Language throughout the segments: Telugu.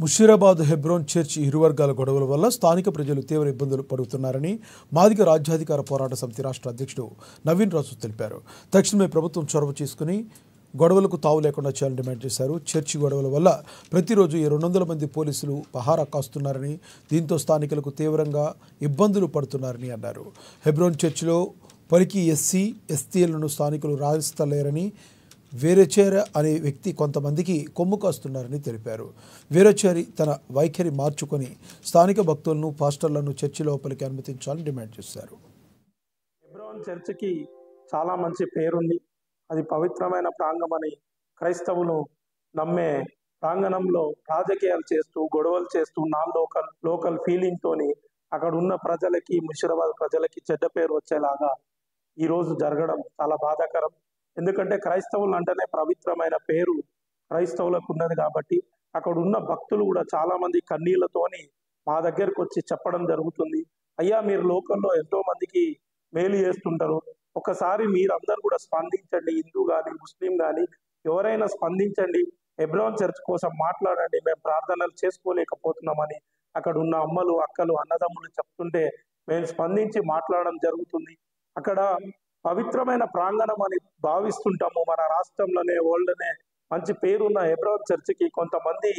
ముషీరాబాద్ హెబ్రోన్ చర్చ్ ఇరు వర్గాల గొడవల వల్ల స్థానిక ప్రజలు తీవ్ర ఇబ్బందులు పడుతున్నారని మాదిగ రాజ్యాధికార పోరాట సమితి రాష్ట్ర అధ్యక్షుడు నవీన్ రాజు తెలిపారు. తక్షణమే ప్రభుత్వం చొరవ తీసుకుని గొడవలకు తావు లేకుండా చేయాలని డిమాండ్ చేశారు. చర్చి గొడవల వల్ల ప్రతిరోజు 200 మంది పోలీసులు పహారా కాస్తున్నారని, దీంతో స్థానికులకు తీవ్రంగా ఇబ్బందులు పడుతున్నారని అన్నారు. హెబ్రోన్ చర్చిలో పలికి ఎస్సీ ఎస్టీలను స్థానికులు రాణిస్తలేరని, వీరచేర అనే వ్యక్తి కొంతమందికి కొమ్ము కాస్తున్నారని తెలిపారు. వీరచేరి తన వైఖరి మార్చుకొని స్థానిక భక్తులను, పాస్టర్లను చర్చి లోపలికి అనుమతించాలని డిమాండ్ చేశారు. హెబ్రోన్ చర్చికి చాలా మంచి పేరుంది. అది పవిత్రమైన ప్రాంగణమని క్రైస్తవులు నమ్మే ప్రాంగణంలో రాజకీయాలు చేస్తూ, గొడవలు చేస్తూ, లోకల్ ఫీలింగ్తోని అక్కడ ఉన్న ప్రజలకి, ముషీరాబాద్ ప్రజలకి చెడ్డ పేరు వచ్చేలాగా ఈరోజు జరగడం చాలా బాధాకరం. ఎందుకంటే క్రైస్తవులు అంటేనే పవిత్రమైన పేరు క్రైస్తవులకు ఉన్నది కాబట్టి అక్కడ ఉన్న భక్తులు కూడా చాలా మంది కన్నీళ్లతోని మా దగ్గరకు వచ్చి చెప్పడం జరుగుతుంది. అయ్యా, మీరు లోకల్లో ఎంతో మందికి మేలు చేస్తుంటారు, ఒకసారి మీరందరూ కూడా స్పందించండి. హిందూ కానీ, ముస్లిం కానీ ఎవరైనా స్పందించండి, హెబ్రోన్ చర్చ్ కోసం మాట్లాడండి, మేము ప్రార్థనలు చేసుకోలేకపోతున్నామని అక్కడ ఉన్న అమ్మలు, అక్కలు, అన్నదమ్ములు చెప్తుంటే మేము స్పందించి మాట్లాడడం జరుగుతుంది. అక్కడ పవిత్రమైన ప్రాంగణం అని భావిస్తుంటాము. మన రాష్ట్రంలోనే, వరల్డ్లోనే మంచి పేరున్న హెబ్రోన్ చర్చికి కొంతమంది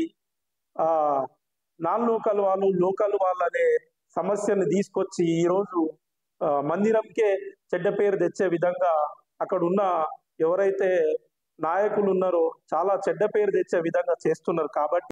నాన్ లోకల్ వాళ్ళు, లోకల్ వాళ్ళు అనే సమస్యను తీసుకొచ్చి ఈరోజు మందిరంకే చెడ్డ పేరు తెచ్చే విధంగా అక్కడ ఉన్న ఎవరైతే నాయకులు ఉన్నారో చాలా చెడ్డ పేరు తెచ్చే విధంగా చేస్తున్నారు. కాబట్టి